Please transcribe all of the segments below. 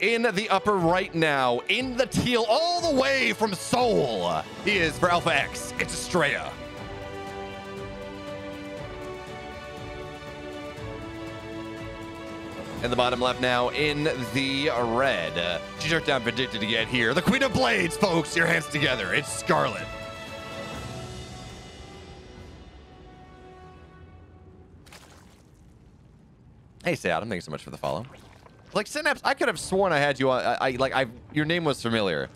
in the upper right now, in the teal, all the way from Seoul. He is for AlphaX. It's Astrea. In the bottom left now, in the red. She's just down predicted to get here. The Queen of Blades, folks. Your hands together. It's Scarlett. Hey, Adam, thanks so much for the follow. Like, Synapse, I could have sworn I had you on. Your name was familiar.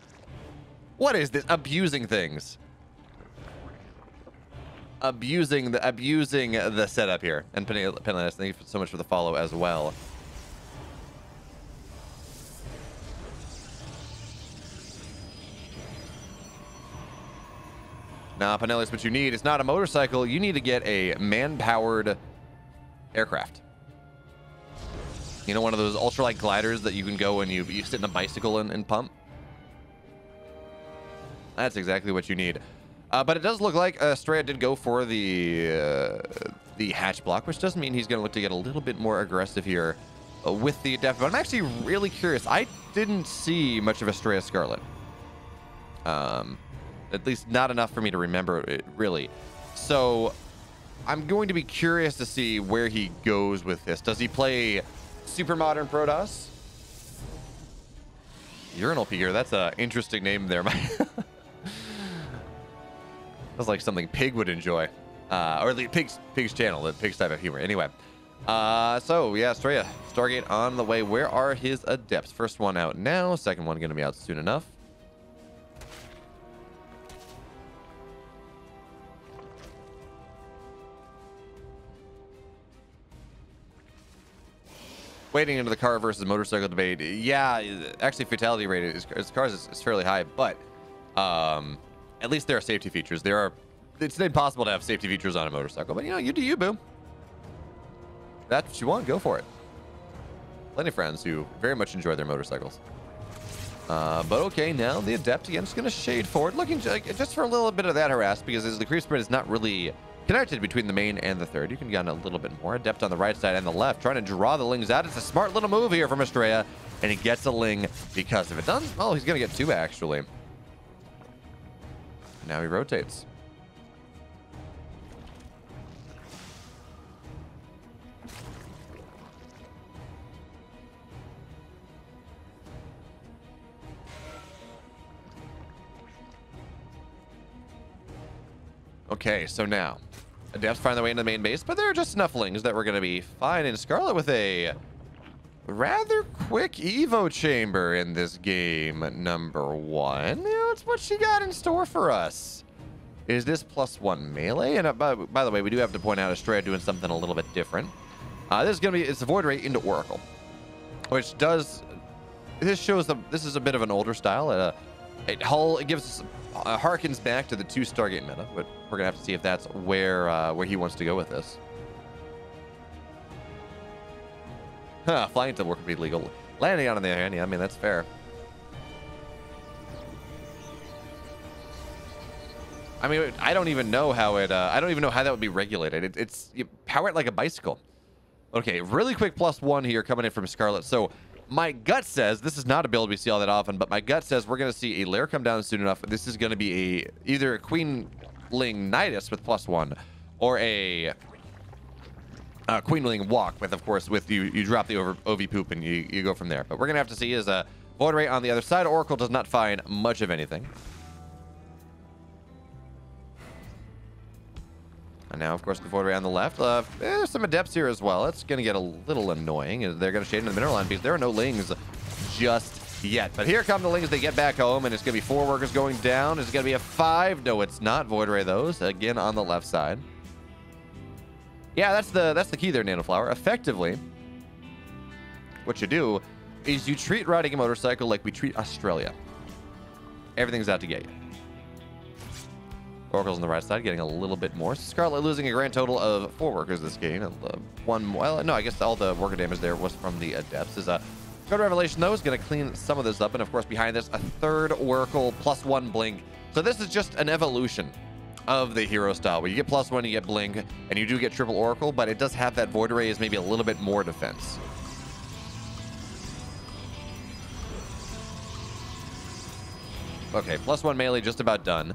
What is this? Abusing things. Abusing the setup here. And Penalist, thank you so much for the follow as well. Now, Pinellas, what you need is not a motorcycle. You need to get a man-powered aircraft. You know, one of those ultralight gliders that you can go and you sit in a bicycle and pump? That's exactly what you need. But it does look like Astrea did go for the hatch block, which doesn't mean he's going to look to get a little bit more aggressive here with the Adept. But I'm actually really curious. I didn't see much of Astrea Scarlett. At least not enough for me to remember it, really. So I'm going to be curious to see where he goes with this. Does he play super modern Protoss? Urinal Peeker, that's an interesting name there. That's like something Pig would enjoy. Or at least Pig's channel, the Pig's type of humor. Anyway. So yeah, Astrea, Stargate on the way. Where are his Adepts? First one out now. Second one going to be out soon enough. Wading into the car versus motorcycle debate. Yeah, actually fatality rate is cars is fairly high, but at least there are safety features. It's impossible to have safety features on a motorcycle, but you know, you do you, boo. That's what you want, go for it. Plenty of friends who very much enjoy their motorcycles. But okay, now the Adept again is going to shade forward, looking just for a little bit of that harass, because as the creep sprint is not really connected between the main and the third. You can get a little bit more. Adept on the right side and the left, trying to draw the Lings out. It's a smart little move here from Astrea, and he gets a Ling because of it. Done. Well, he's going to get two, actually. Now he rotates. Okay, so now Adepts find their way into the main base, but there are just enough Lings that we're going to be fine. And Scarlett with a rather quick Evo chamber in this game, number one. You know, it's what she got in store for us. Is this +1 melee? And by the way, we do have to point out Astrea doing something a little bit different. This is going to be, it's a Void Ray into Oracle, which does, this shows them, this is a bit of an older style. It gives us, harkens back to the 2 Stargate meta, but we're gonna have to see if that's where he wants to go with this. Flying to work would be legal. Landing on the other hand, yeah, I mean, that's fair. I mean, I don't even know how it, I don't even know how that would be regulated. You power it like a bicycle. Okay, really quick +1 here coming in from Scarlett. So my gut says, this is not a build we see all that often, but my gut says we're going to see a lair come down soon enough. This is going to be either a Queen Ling Nidus with +1 or a Queen Ling Walk with, of course, with you drop the OV poop and you go from there. But we're going to have to see is a Void Ray on the other side. Oracle does not find much of anything. And now, of course, the Void Ray on the left. There's some Adepts here as well. It's going to get a little annoying. They're going to shade into the mineral line because there are no Lings just yet. But here come the Lings. They get back home, and it's going to be 4 workers going down. It's going to be a 5. No, it's not. Void Ray those. Again, on the left side. Yeah, that's the key there, Nanoflower. Effectively, what you do is you treat riding a motorcycle like we treat Australia. Everything's out to get you. Oracle's on the right side, getting a little bit more. Scarlett losing a grand total of 4 workers this game. One, well, no, I guess all the worker damage there was from the Adepts. Good Revelation, though, is going to clean some of this up. And, of course, behind this, a 3rd Oracle +1 Blink. So this is just an evolution of the hero style, where you get +1, you get Blink, and you do get triple Oracle, but it does have that Void Ray as maybe a little bit more defense. Okay, +1 melee just about done.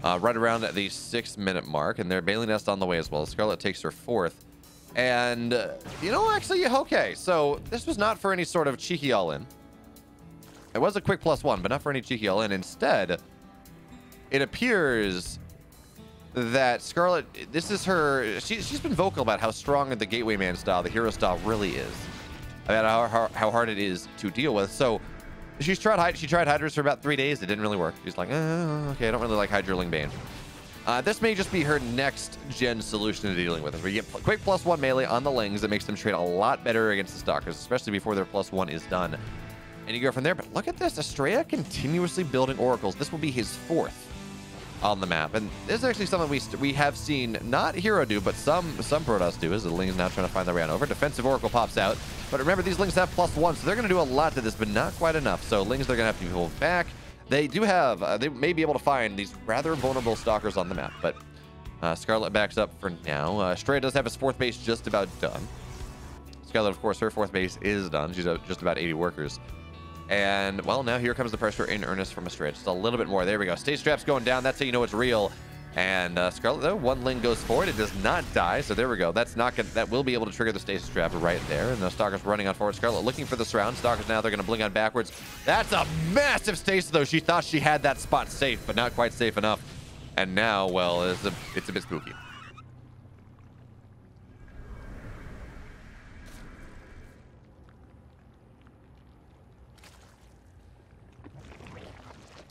Right around at the 6-minute mark, and their Bailey Nest on the way as well. Scarlett takes her 4th. And, you know, actually, okay, so this was not for any sort of cheeky all-in. It was a quick +1, but not for any cheeky all-in. Instead, it appears that Scarlett, this is her, she's been vocal about how strong the Gateway Man style, the hero style, really is. About how hard it is to deal with. So she tried Hydras for about 3 days. It didn't really work. She's like, okay, I don't really like Hydraling Bane. This may just be her next gen solution to dealing with it. We get quick +1 melee on the Lings that makes them trade a lot better against the Stalkers, especially before their +1 is done. And you go from there. But look at this, Astrea continuously building oracles. This will be his 4th on the map, and this is actually something we have seen not hero do, but some Protoss do, as the Lings now trying to find their way on over. Defensive oracle pops out, but remember, these Lings have +1, so they're going to do a lot to this, but not quite enough. So Lings, they're going to have to be pulled back. They do have, they may be able to find these rather vulnerable Stalkers on the map, but Scarlett backs up for now. Astrea does have his 4th base just about done. Scarlett, of course, her 4th base is done. She's just about 80 workers. And, well, now here comes the pressure in earnest from Astrea. Just a little bit more. There we go. Stage strap's going down. That's how you know it's real. And Scarlett, though, 1 Ling goes forward. It does not die. So there we go. That's not gonna, that will be able to trigger the stasis trap right there. And the Stalkers running on forward. Scarlett looking for the surround. Stalkers now, they're going to blink on backwards. That's a massive stasis, though. She thought she had that spot safe, but not quite safe enough. And now, well, it's a bit spooky.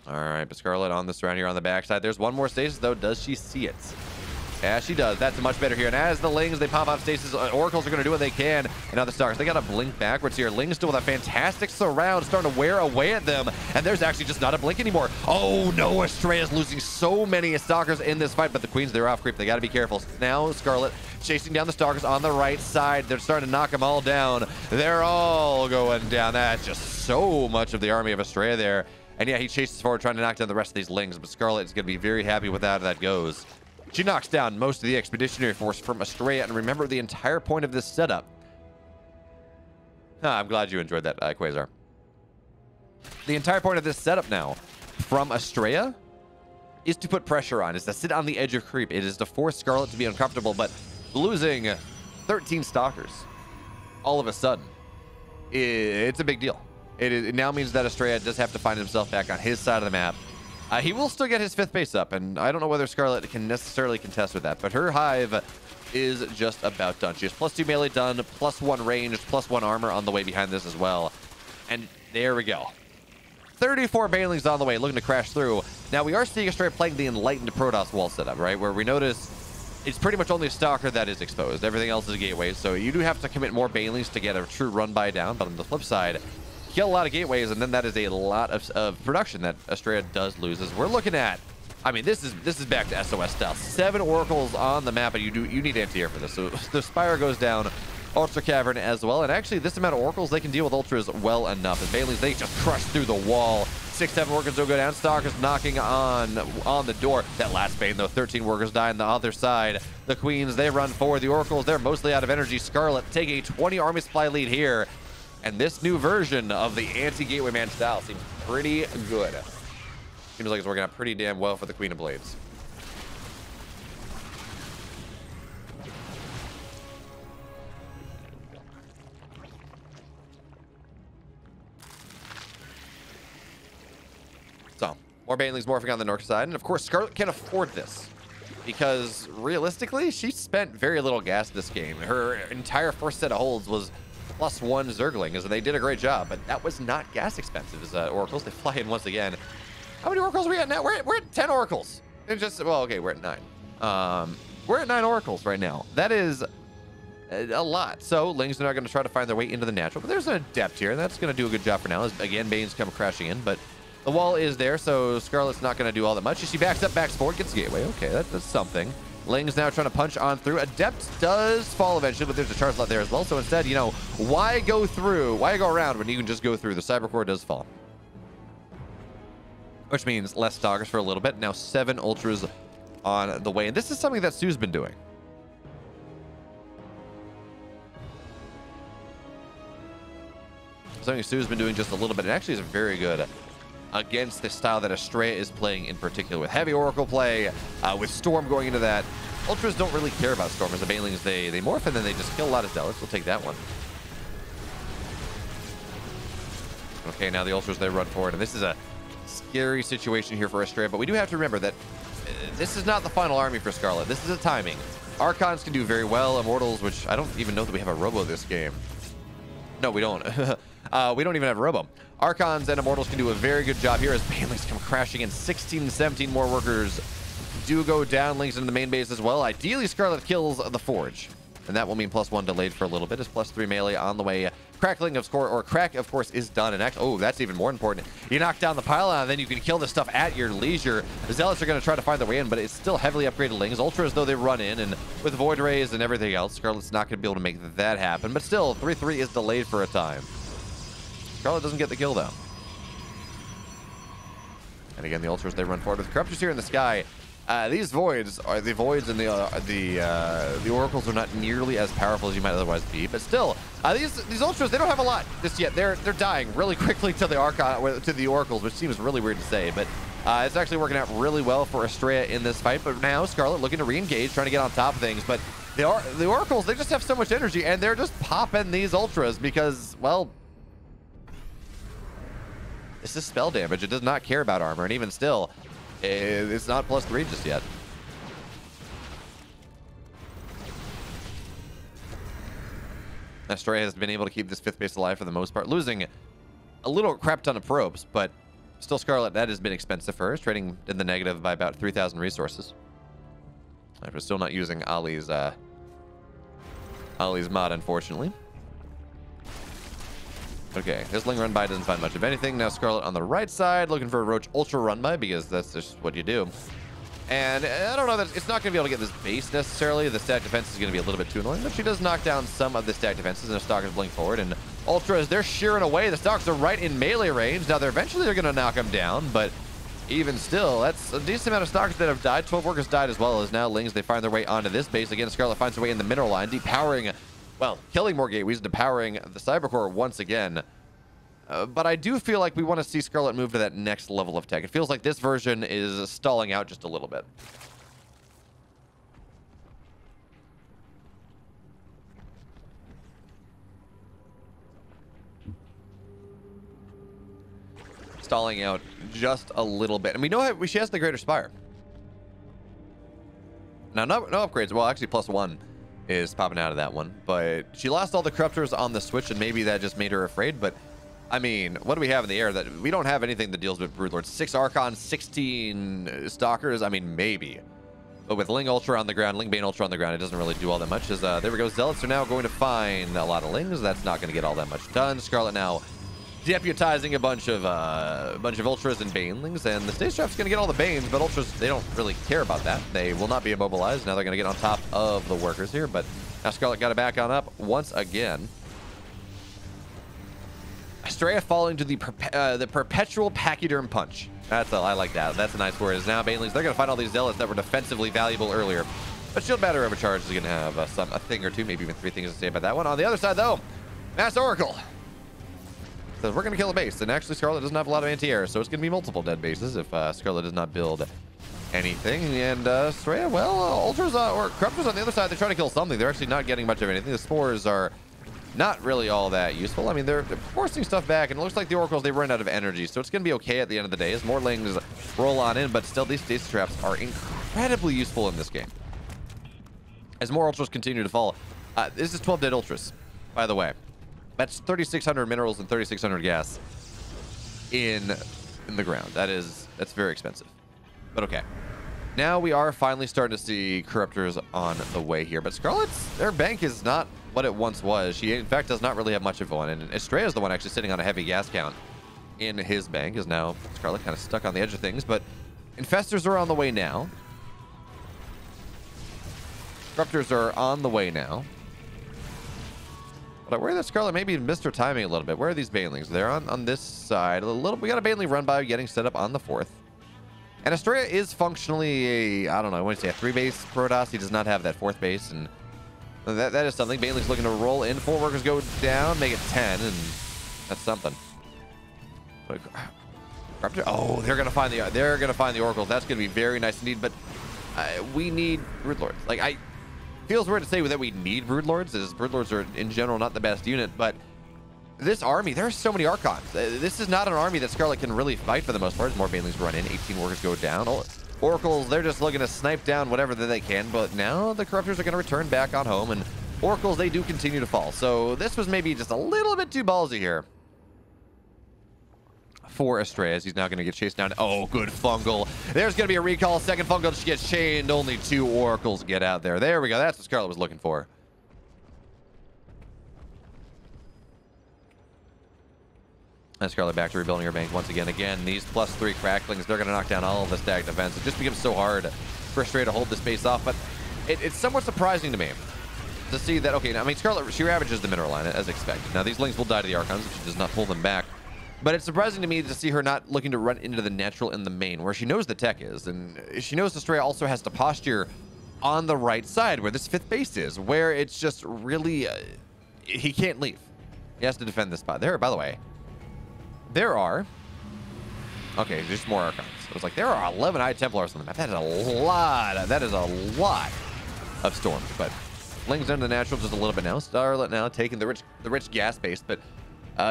All right, but Scarlett on the surround here on the backside. There's one more stasis, though. Does she see it? Yeah, she does. That's much better here. And as the Lings, they pop off stasis, Oracles are going to do what they can. And now the Stalkers, they got to blink backwards here. Lings still with a fantastic surround, starting to wear away at them. And there's actually just not a blink anymore. Oh, no, Astrea is losing so many Stalkers in this fight. But the Queens, they're off creep. They got to be careful. Now Scarlett chasing down the Stalkers on the right side. They're starting to knock them all down. They're all going down. That's just so much of the army of Astrea there. And yeah, he chases forward, trying to knock down the rest of these Lings, but Scarlett is going to be very happy with how that goes. She knocks down most of the Expeditionary Force from Astrea, and remember the entire point of this setup. I'm glad you enjoyed that, Quasar. The entire point of this setup now from Astrea is to put pressure on, is to sit on the edge of creep. It is to force Scarlett to be uncomfortable, but losing 13 Stalkers all of a sudden, it's a big deal. It now means that Astrea does have to find himself back on his side of the map. He will still get his 5th base up, and I don't know whether Scarlett can necessarily contest with that, but her hive is just about done. She has +2 melee done, +1 ranged, +1 armor on the way behind this as well. And there we go. 34 Banelings on the way, looking to crash through. Now, we are seeing Astrea playing the Enlightened Protoss wall setup, right? Where we notice it's pretty much only a Stalker that is exposed. Everything else is a gateway, so you do have to commit more Banelings to get a true run-by down, but on the flip side, kill a lot of gateways, and then that is a lot of production that Astrea does lose. As we're looking at, I mean, this is back to SOS style. 7 Oracles on the map, and you need anti-air for this. So the Spire goes down, Ultra Cavern as well, and actually this amount of Oracles, they can deal with Ultras well enough. And Bailey's, they just crush through the wall. 6-7 workers will go down. Stalkers knocking on the door. That last Bane, though, 13 workers die on the other side. The Queens, they run forward. The Oracles, they're mostly out of energy. Scarlett taking a 20 army supply lead here. And this new version of the anti-Gateway Man style seems pretty good. Seems like it's working out pretty damn well for the Queen of Blades. So, more Banelings morphing on the north side. And of course, Scarlett can't afford this, because realistically, she spent very little gas this game. Her entire first set of holds was +1 Zerglings, and they did a great job, but that was not gas expensive as Oracles. They fly in once again. How many Oracles are we at now? We're at 10 Oracles. It's just, well, okay, we're at 9. We're at 9 Oracles right now. That is a lot. So Lings are not going to try to find their way into the natural, but there's an Adept here, and that's going to do a good job for now. As, again, Banes come crashing in, but the wall is there, so Scarlett's not going to do all that much. She backs up, backs forward, gets the gateway. Okay, that's something. Ling's now trying to punch on through. Adept does fall eventually, but there's a charge lot there as well. So instead, you know, why go through? Why go around when you can just go through? The Cybercore does fall, which means less Stalkers for a little bit. Now 7 Ultras on the way. And this is something that Sue's been doing. Something Sue's been doing just a little bit. It actually is very good. against the style that Astrea is playing in particular, with heavy Oracle play, with Storm going into that. Ultras don't really care about Storm as the Banelings. They morph and then they just kill a lot of Zealots. We'll take that one. Okay, now the Ultras, they run forward, and this is a scary situation here for Astrea, but we do have to remember that this is not the final army for Scarlett. This is a timing. Archons can do very well. Immortals, which I don't even know that we have a Robo this game. No, we don't. We don't even have a Robo. Archons and Immortals can do a very good job here as Banelings come crashing in. 16, 17 more workers do go down. Links into the main base as well. Ideally, Scarlett kills the Forge, and that will mean +1 delayed for a little bit. It's +3 melee on the way. Crackling of score, or crack, of course, is done. And oh, that's even more important. You knock down the pylon, and then you can kill this stuff at your leisure. The Zealots are going to try to find their way in, but it's still heavily upgraded Lings. Ultras, though, they run in, and with Void Rays and everything else, Scarlett's not going to be able to make that happen. But still, 3-3 is delayed for a time. Scarlett doesn't get the kill, though. And again, the Ultras, they run forward with Corruptors here in the sky. These Voids, and the Oracles are not nearly as powerful as you might otherwise be, but still, these Ultras, they don't have a lot just yet. They're dying really quickly to the Oracles, which seems really weird to say, but it's actually working out really well for Astrea in this fight. But now Scarlett looking to re-engage, trying to get on top of things, but the Oracles, they just have so much energy, and they're just popping these Ultras because, well, this is spell damage. It does not care about armor, and even still, it's not +3 just yet. Astrea has been able to keep this 5th base alive for the most part, losing a little crap ton of probes, but still Scarlett, that has been expensive for her, trading in the negative by about 3,000 resources. We're still not using Ali's mod, unfortunately. Okay, this Ling run by doesn't find much of anything. Now Scarlett on the right side, looking for a Roach Ultra run by, because that's just what you do. And I don't know that it's not going to be able to get this base necessarily. The stack defense is going to be a little bit too annoying, but she does knock down some of the stack defenses, and the Stalkers blink forward. And Ultras, they're shearing away. The Stalkers are right in melee range. Now, eventually they're going to knock them down, but even still, that's a decent amount of Stalkers that have died. 12 workers died as well, as now Lings, they find their way onto this base. Again, Scarlett finds her way in the mineral line, depowering, well, killing more gateways, depowering the Cybercore once again. But I do feel like we want to see Scarlett move to that next level of tech. It feels like this version is stalling out just a little bit. Stalling out just a little bit. And we know she has the Greater Spire. Now, no upgrades. Well, actually, +1 is popping out of that one. But she lost all the Corruptors on the Switch, and maybe that just made her afraid. But I mean, what do we have in the air? That we don't have anything that deals with Broodlords. 6 Archons, 16 Stalkers. I mean, maybe. But with Ling Ultra on the ground, Ling Bane Ultra on the ground, it doesn't really do all that much. As there we go. Zealots are now going to find a lot of Lings. That's not going to get all that much done. Scarlett now deputizing a bunch of Ultras and Banelings, and the Stage Trap's going to get all the Banes, but Ultras, they don't really care about that. They will not be immobilized. Now they're going to get on top of the workers here, but now Scarlett got it back on up once again. Astrea falling to the perpetual pachyderm punch. I like that. That's a nice word. Is now Banelings, they're going to find all these Zealots that were defensively valuable earlier. But Shield Battery Overcharge is going to have a thing or two, maybe even 3 things to say about that one. On the other side, though, Mass Oracle says we're going to kill a base. And actually, Scarlett doesn't have a lot of anti-air, so it's going to be multiple dead bases if Scarlett does not build anything. And Astrea, well, Ultras or Corruptors on the other side, they try to kill something. They're actually not getting much of anything. The Spores are not really all that useful. I mean, they're forcing stuff back, and it looks like the Oracles, they run out of energy, so it's going to be okay at the end of the day as more Lings roll on in, but still, these Stasis Traps are incredibly useful in this game. As more Ultras continue to fall, this is 12 dead Ultras, by the way. That's 3,600 minerals and 3,600 gas in the ground. That's very expensive, but okay. Now we are finally starting to see Corruptors on the way here, but Scarlett's, their bank is not what it once was. She, in fact, does not really have much of one, and Astrea is the one actually sitting on a heavy gas count in his bank. Is now Scarlett kind of stuck on the edge of things, but Infestors are on the way now. Corruptors are on the way now. But I worry that Scarlett maybe missed her timing a little bit. Where are these Banelings? They're on this side. We got a Baneling run by getting set up on the 4th. And Astrea is functionally I don't know, I want to say a 3-base Protoss. He does not have that 4th base, and that is something. Baneling's looking to roll in. 4 workers go down, make it 10, and that's something. But Corruptor. Oh, they're gonna find the oracles. That's gonna be very nice indeed. But we need brood lords. Like feels weird to say that we need brood lords, as brood lords are in general not the best unit, but this army, there are so many Archons. This is not an army that Scarlett can really fight for the most part. As more Banelings run in, 18 workers go down. Oracles, they're just looking to snipe down whatever that they can, but now the Corruptors are going to return back on home, and Oracles, they do continue to fall. So this was maybe just a little bit too ballsy here for Astrea, as he's now going to get chased down. Oh, good fungal. There's going to be a recall. Second fungal just gets chained. Only 2 Oracles get out there. There we go. That's what Scarlett was looking for. And Scarlett back to rebuilding her bank once again. These +3 cracklings, they're going to knock down all of the stacked defense. It just becomes so hard for Astrea to hold this base off, but it's somewhat surprising to me to see that, okay, now, I mean, Scarlett, she ravages the mineral line as expected. Now, these lings will die to the Archons if she does not pull them back, but it's surprising to me to see her not looking to run into the natural in the main, where she knows the tech is, and she knows Astrea also has to posture on the right side, where this 5th base is, where it's just really, he can't leave. He has to defend this spot. There, by the way, there are, okay, there's more Archons. It was like, there are 11 High Templars on the map. That is a lot of storms, but Ling's under the natural just a little bit now. Scarlett now taking the rich gas base, but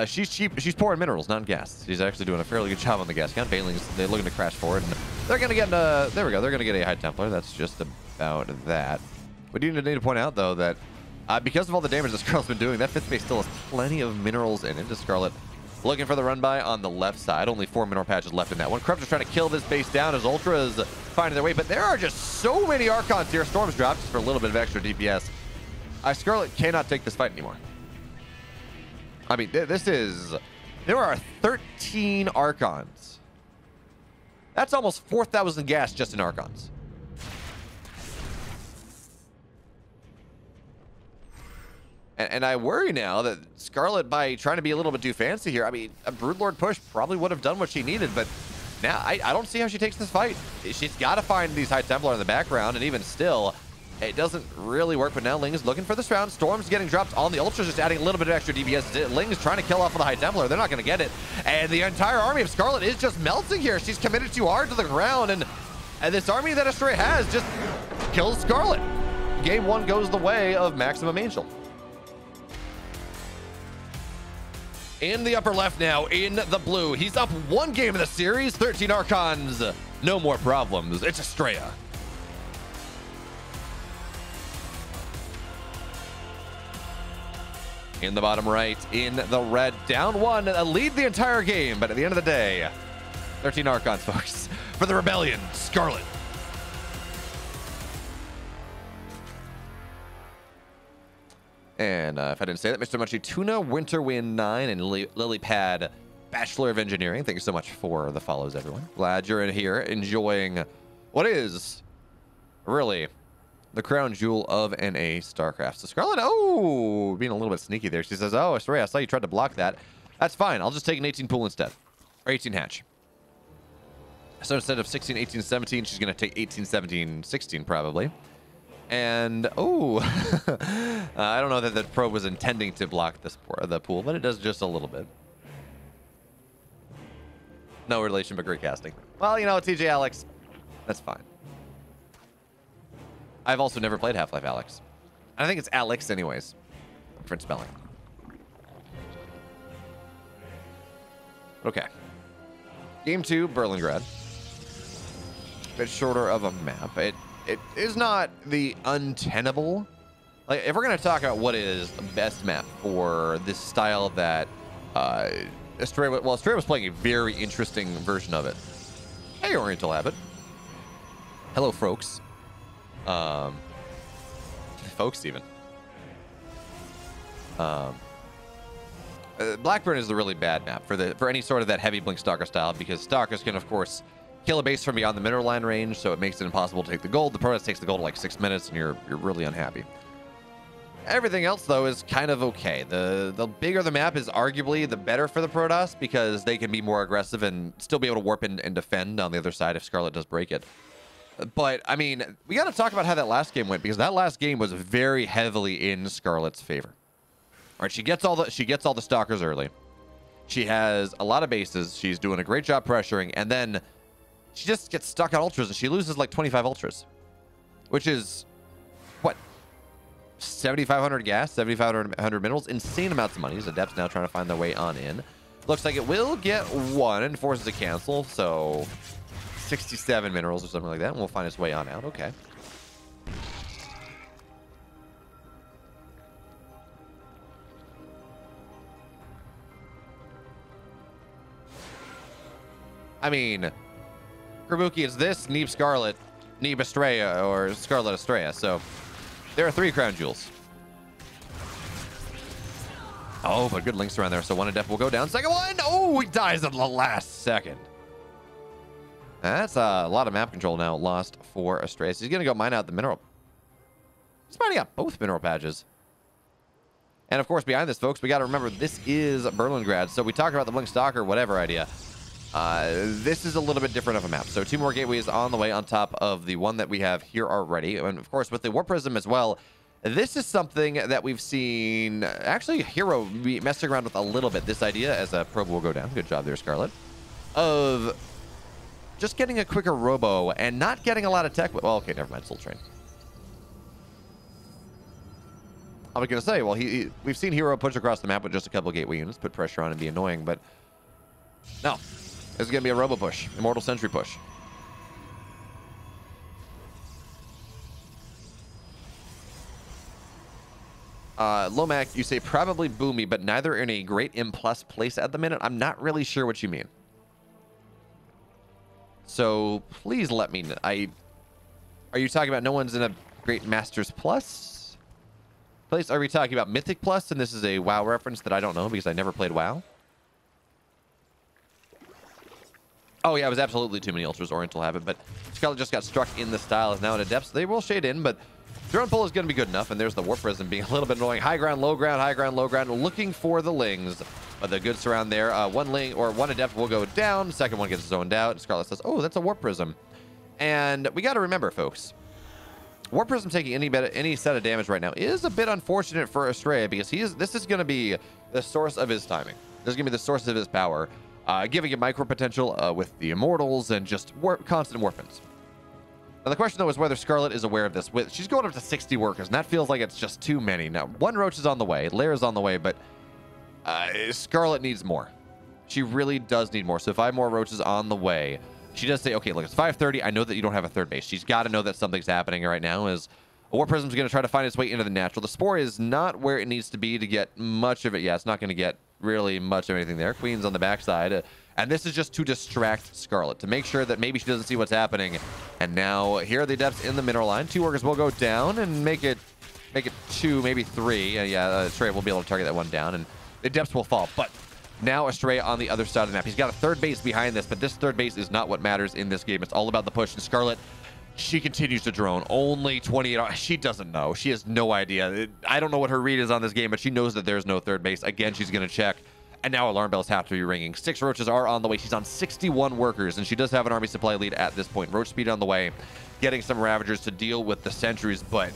she's cheap. She's pouring minerals, not gas. She's actually doing a fairly good job on the gas count. Banelings, they're looking to crash forward, and they're going to get, there we go, they're going to get a High Templar. That's just about that. We do need to point out, though, that because of all the damage that Scarlett's been doing, that 5th base still has plenty of minerals in it. Just Scarlett looking for the run by on the left side. Only 4 mineral patches left in that one. Corruptor's trying to kill this base down as Ultras finding their way, but there are just so many Archons here. Storms dropped just for a little bit of extra DPS. Scarlett cannot take this fight anymore. I mean, there are 13 Archons. That's almost 4,000 gas just in Archons. And I worry now that Scarlett, by trying to be a little bit too fancy here, I mean, a Broodlord push probably would have done what she needed, but now I don't see how she takes this fight. She's got to find these High Templar in the background, and even still, it doesn't really work. But now Ling is looking for this round. Storm's getting dropped on the Ultras, just adding a little bit of extra DPS. Ling is trying to kill off of the High Templar. They're not going to get it. And the entire army of Scarlett is just melting here. She's committed too hard to the ground, and this army that Astrea has just kills Scarlett. Game 1 goes the way of Maximum Angel. In the upper left now, in the blue. He's up 1 game in the series. 13 Archons. No more problems. It's Astrea. In the bottom right, in the red. Down 1. Lead the entire game. But at the end of the day, 13 Archons, folks. For the Rebellion, Scarlett. And if I didn't say that, Mr. Munchie Tuna, Winterwind 9, and Lilypad, Bachelor of Engineering. Thank you so much for the follows, everyone. Glad you're in here enjoying what is really the crown jewel of NA StarCraft. So Scarlett, oh, being a little bit sneaky there. She says, oh, Astrea, I saw you tried to block that. That's fine. I'll just take an 18 pool instead. Or 18 hatch. So instead of 16, 18, 17, she's going to take 18, 17, 16 probably. And, oh, I don't know that the probe was intending to block the pool, but it does just a little bit. No relation, but great casting. Well, you know, TJ Alex, that's fine. I've also never played Half-Life Alex. I think it's Alex anyways. Different spelling. Okay. Game 2, Berlingrad. Bit shorter of a map. It is not the untenable. Like, if we're going to talk about what is the best map for this style that Astrea, well, Astrea was playing a very interesting version of it. Hey, Oriental Abbott. Hello, folks. Folks, even. Blackburn is the really bad map for any sort of that heavy blink stalker style, because stalkers can, of course, kill a base from beyond the mineral line range, so it makes it impossible to take the gold. The Protoss takes the gold in like 6 minutes, and you're really unhappy. Everything else, though, is kind of okay. The bigger the map is arguably the better for the Protoss, because they can be more aggressive and still be able to warp and defend on the other side if Scarlett does break it. But, I mean, we got to talk about how that last game went, because that last game was very heavily in Scarlett's favor. All right, she gets all the stalkers early. She has a lot of bases. She's doing a great job pressuring, and then she just gets stuck on ultras, and she loses like 25 ultras, which is what, 7,500 gas, 7,500 minerals, insane amounts of money. As Adepts now trying to find their way on in. Looks like it will get one and forces a cancel, so 67 minerals or something like that, and we'll find its way on out. Okay. I mean, Kabuki is this, Neeb Scarlett, Neeb Astrea, or Scarlett Astrea. So there are 3 crown jewels. Oh, but good links around there. So one Adept will go down. Second one. Oh, he dies at the last second. That's a lot of map control now lost for Astrea. So he's going to go mine out the mineral. He's mining out both mineral patches. And of course, behind this, folks, we got to remember this is Berlingrad. So we talked about the Blink Stalker, whatever idea. This is a little bit different of a map. So 2 more gateways on the way on top of the one that we have here already. And of course, with the Warp Prism as well, this is something that we've seen actually Hero be messing around with a little bit. This idea, as a probe will go down. Good job there, Scarlett. Of just getting a quicker robo and not getting a lot of tech. Well, okay, never mind. Soul Train. I was going to say, well, we've seen Hero push across the map with just a couple of gateway units, put pressure on and be annoying, but no. This is going to be a robo push, Immortal Sentry push. Lomac, you say probably Boomy, but neither in a great M+ place at the minute. I'm not really sure what you mean. So please let me know. Are you talking about no one's in a great Masters Plus place? Are we talking about Mythic Plus? And this is a WoW reference that I don't know because I never played WoW. Oh, yeah, it was absolutely too many ultras. Oriental have it, but Scarlett just got struck in the style. Is now in a depth. They will shade in, but drone pull is going to be good enough. And there's the Warp Prism being a little bit annoying. High ground, low ground, high ground, low ground. Looking for the Lings, but the good surround there. One Ling or one Adept will go down. Second one gets zoned out. Scarlett says, "Oh, that's a Warp Prism." And we got to remember, folks, Warp Prism taking any set of damage right now is a bit unfortunate for Astrea because this is going to be the source of his timing. This is going to be the source of his power. Giving it micro potential with the Immortals and just constant warpins. Now, the question, though, is whether Scarlett is aware of this. She's going up to 60 workers, and that feels like it's just too many. Now, one Roach is on the way. Lair is on the way, but Scarlett needs more. She really does need more. So 5 more Roaches on the way. She does say, okay, look, it's 5:30. I know that you don't have a third base. She's got to know that something's happening right now. As a Warp Prism is going to try to find its way into the natural. The Spore is not where it needs to be to get much of it. Yeah, it's not going to get really much of anything there. Queen's on the backside. And this is just to distract Scarlett, to make sure that maybe she doesn't see what's happening. And now here are the Adepts in the mineral line. 2 workers will go down and make it 2, maybe 3. Yeah, Astrea will be able to target that one down, and the Adepts will fall. But now Astrea on the other side of the map. He's got a third base behind this, but this third base is not what matters in this game. It's all about the push. And Scarlett, she continues to drone. Only 28 hours. She doesn't know. She has no idea. I don't know what her read is on this game, but she knows that there's no third base. Again, she's going to check. And now alarm bells have to be ringing. 6 Roaches are on the way. She's on 61 workers, and she does have an army supply lead at this point. Roach speed on the way, getting some Ravagers to deal with the sentries, but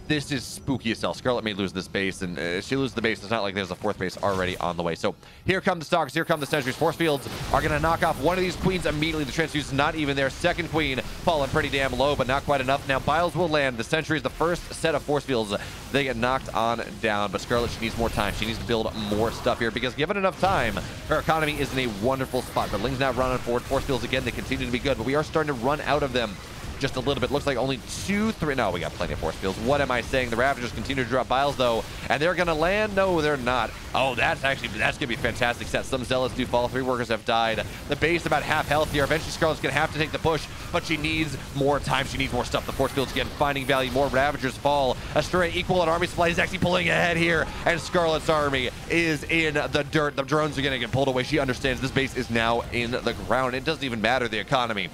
this is spooky as hell. Scarlett may lose this base, and if she loses the base, it's not like there's a 4th base already on the way. So here come the Stalkers, here come the sentries. Force fields are going to knock off one of these Queens immediately. The Transfuse is not even there. Second Queen falling pretty damn low, but not quite enough. Now Biles will land. The sentries, the first set of force fields, they get knocked on down, but Scarlett, she needs more time. She needs to build more stuff here because given enough time, her economy is in a wonderful spot. But Ling's now running forward. Force fields again, they continue to be good, but we are starting to run out of them just a little bit. Looks like only 2, 3. No, we got plenty of force fields. What am I saying? The Ravagers continue to drop Biles, though, and they're going to land. No, they're not. Oh, that's going to be a fantastic set. Some Zealots do fall. 3 workers have died. The base about half health here. Eventually, Scarlett's going to have to take the push, but she needs more time. She needs more stuff. The force fields again finding value. More Ravagers fall. Astrea equal on army supply is actually pulling ahead here, and Scarlett's army is in the dirt. The drones are going to get pulled away. She understands this base is now in the ground. It doesn't even matter the economy.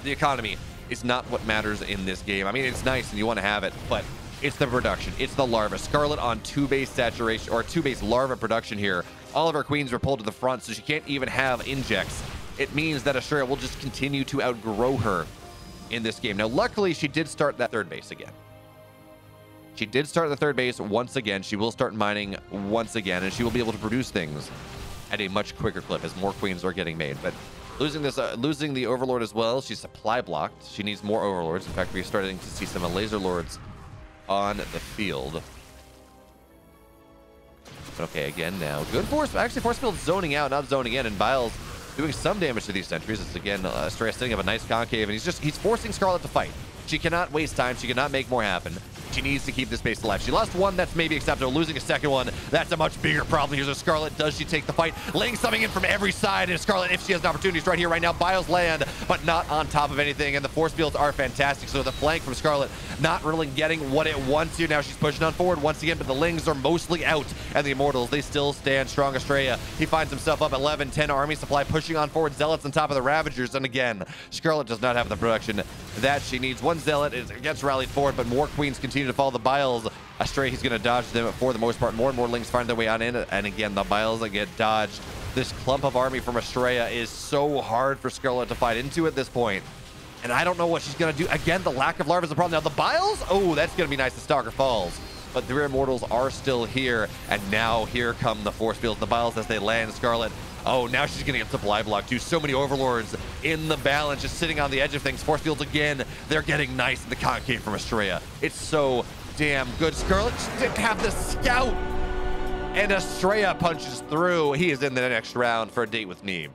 The economy is not what matters in this game. I mean, it's nice and you want to have it, but it's the production. It's the larva. Scarlett on 2 base saturation, or 2 base larva production here. All of her queens were pulled to the front, so she can't even have injects. It means that Astrea will just continue to outgrow her in this game. Now, luckily, she did start that third base again. She did start the third base once again. She will start mining once again, and she will be able to produce things at a much quicker clip as more queens are getting made. But losing the Overlord as well, she's supply blocked. She needs more Overlords. In fact, we're starting to see some Laser Lords on the field. But okay, again now. Good force. Actually, force field zoning out, not zoning in, and Biles doing some damage to these sentries. It's again, Astrea setting up a nice concave, and he's forcing Scarlett to fight. She cannot waste time. She cannot make more happen. She needs to keep this base alive. She lost one. That's maybe acceptable. Losing a second one, that's a much bigger problem. Here's a Scarlett. Does she take the fight? Laying something in from every side. And Scarlett, if she has an opportunity, is right here, right now. Biles land, but not on top of anything. And the force fields are fantastic. So the flank from Scarlett not really getting what it wants to. Now she's pushing on forward once again, but the Lings are mostly out. And the Immortals, they still stand strong. Astrea, he finds himself up 11, 10 army supply, pushing on forward. Zealots on top of the Ravagers. And again, Scarlett does not have the production that she needs. One Zealot gets rallied forward, but more queens continue to follow the Biles. Astrea, he's going to dodge them for the most part. More and more Lings find their way on in, and again, the Biles that get dodged. This clump of army from Astrea is so hard for Scarlett to fight into at this point, and I don't know what she's going to do. Again, the lack of larva is the problem. Now, the Biles, oh, that's going to be nice. The Stalker falls, but the Immortals are still here, and now here come the force fields. The Biles as they land. Scarlett, oh, now she's getting a supply block too. So many Overlords in the balance, just sitting on the edge of things. Force fields again, they're getting nice in the concave from Astrea. It's so damn good. Scarlett just didn't have the scout, and Astrea punches through. He is in the next round for a date with Neeb.